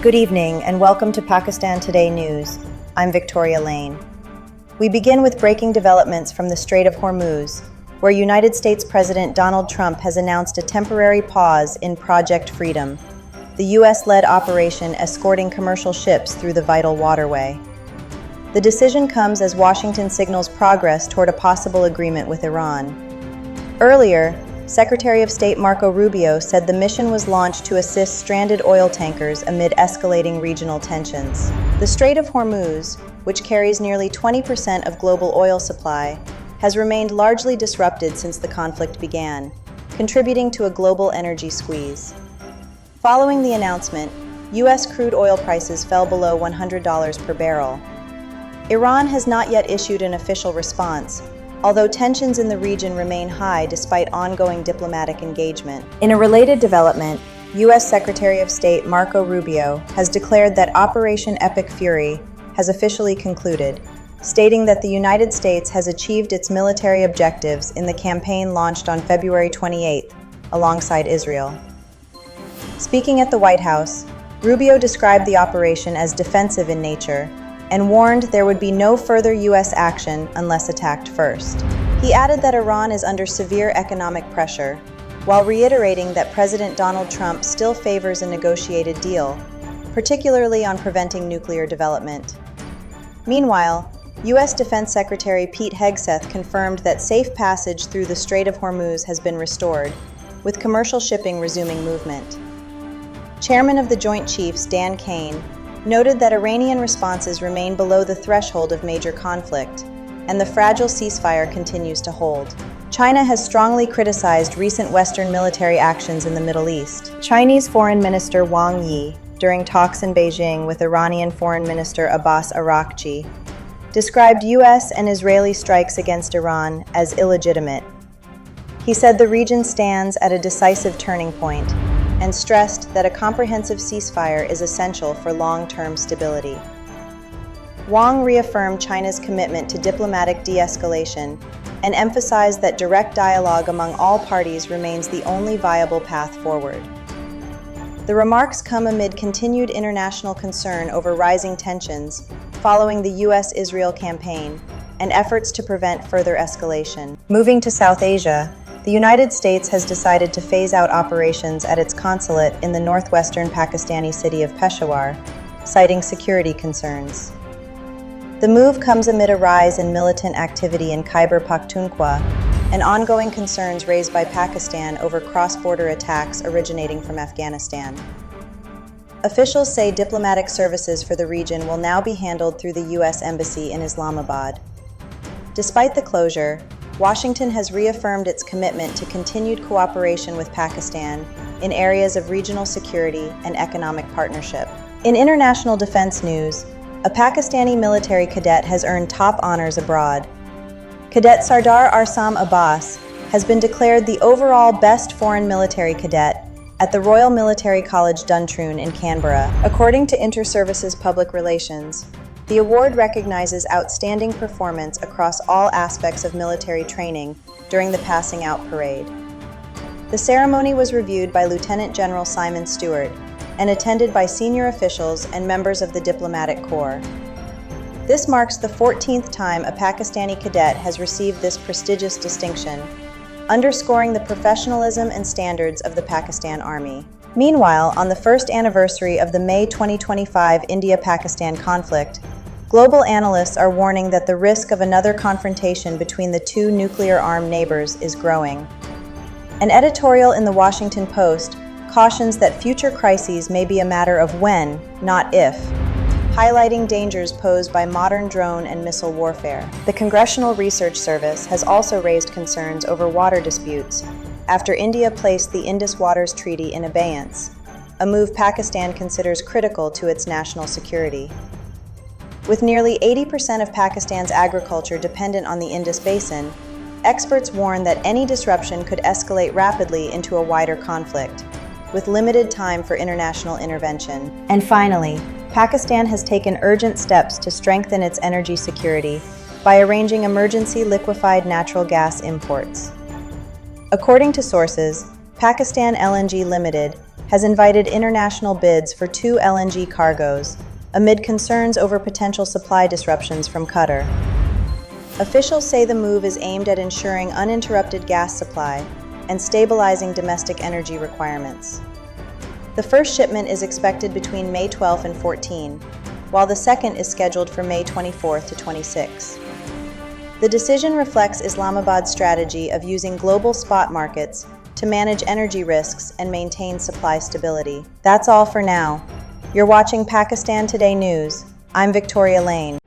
Good evening and welcome to Pakistan Today News. I'm Victoria Lane. We begin with breaking developments from the Strait of Hormuz, where United States President Donald Trump has announced a temporary pause in Project Freedom, the U.S.-led operation escorting commercial ships through the vital waterway. The decision comes as Washington signals progress toward a possible agreement with Iran. Earlier, Secretary of State Marco Rubio said the mission was launched to assist stranded oil tankers amid escalating regional tensions. The Strait of Hormuz, which carries nearly 20% of global oil supply, has remained largely disrupted since the conflict began, contributing to a global energy squeeze. Following the announcement, U.S. crude oil prices fell below $100 per barrel. Iran has not yet issued an official response, although tensions in the region remain high despite ongoing diplomatic engagement. In a related development, U.S. Secretary of State Marco Rubio has declared that Operation Epic Fury has officially concluded, stating that the United States has achieved its military objectives in the campaign launched on February 28th, alongside Israel. Speaking at the White House, Rubio described the operation as defensive in nature and warned there would be no further U.S. action unless attacked first. He added that Iran is under severe economic pressure, while reiterating that President Donald Trump still favors a negotiated deal, particularly on preventing nuclear development. Meanwhile, U.S. Defense Secretary Pete Hegseth confirmed that safe passage through the Strait of Hormuz has been restored, with commercial shipping resuming movement. Chairman of the Joint Chiefs Dan Kane noted that Iranian responses remain below the threshold of major conflict, and the fragile ceasefire continues to hold. China has strongly criticized recent Western military actions in the Middle East. Chinese Foreign Minister Wang Yi, during talks in Beijing with Iranian Foreign Minister Abbas Araghchi, described U.S. and Israeli strikes against Iran as illegitimate. He said the region stands at a decisive turning point, and stressed that a comprehensive ceasefire is essential for long-term stability. Wang reaffirmed China's commitment to diplomatic de-escalation and emphasized that direct dialogue among all parties remains the only viable path forward. The remarks come amid continued international concern over rising tensions following the U.S.-Israel campaign and efforts to prevent further escalation. Moving to South Asia, the United States has decided to phase out operations at its consulate in the northwestern Pakistani city of Peshawar, citing security concerns. The move comes amid a rise in militant activity in Khyber Pakhtunkhwa and ongoing concerns raised by Pakistan over cross-border attacks originating from Afghanistan. Officials say diplomatic services for the region will now be handled through the U.S. Embassy in Islamabad. Despite the closure, Washington has reaffirmed its commitment to continued cooperation with Pakistan in areas of regional security and economic partnership. In international defense news, a Pakistani military cadet has earned top honors abroad. Cadet Sardar Arsam Abbas has been declared the overall best foreign military cadet at the Royal Military College Duntroon in Canberra. According to Inter-Services Public Relations, the award recognizes outstanding performance across all aspects of military training during the passing out parade. The ceremony was reviewed by Lieutenant General Simon Stewart and attended by senior officials and members of the diplomatic corps. This marks the 14th time a Pakistani cadet has received this prestigious distinction, underscoring the professionalism and standards of the Pakistan Army. Meanwhile, on the first anniversary of the May 2025 India-Pakistan conflict, global analysts are warning that the risk of another confrontation between the two nuclear-armed neighbors is growing. An editorial in the Washington Post cautions that future crises may be a matter of when, not if, highlighting dangers posed by modern drone and missile warfare. The Congressional Research Service has also raised concerns over water disputes after India placed the Indus Waters Treaty in abeyance, a move Pakistan considers critical to its national security. With nearly 80% of Pakistan's agriculture dependent on the Indus Basin, experts warn that any disruption could escalate rapidly into a wider conflict, with limited time for international intervention. And finally, Pakistan has taken urgent steps to strengthen its energy security by arranging emergency liquefied natural gas imports. According to sources, Pakistan LNG Limited has invited international bids for 2 LNG cargoes, amid concerns over potential supply disruptions from Qatar. Officials say the move is aimed at ensuring uninterrupted gas supply and stabilizing domestic energy requirements. The first shipment is expected between May 12 and 14, while the second is scheduled for May 24 to 26. The decision reflects Islamabad's strategy of using global spot markets to manage energy risks and maintain supply stability. That's all for now. You're watching Pakistan Today News. I'm Victoria Lane.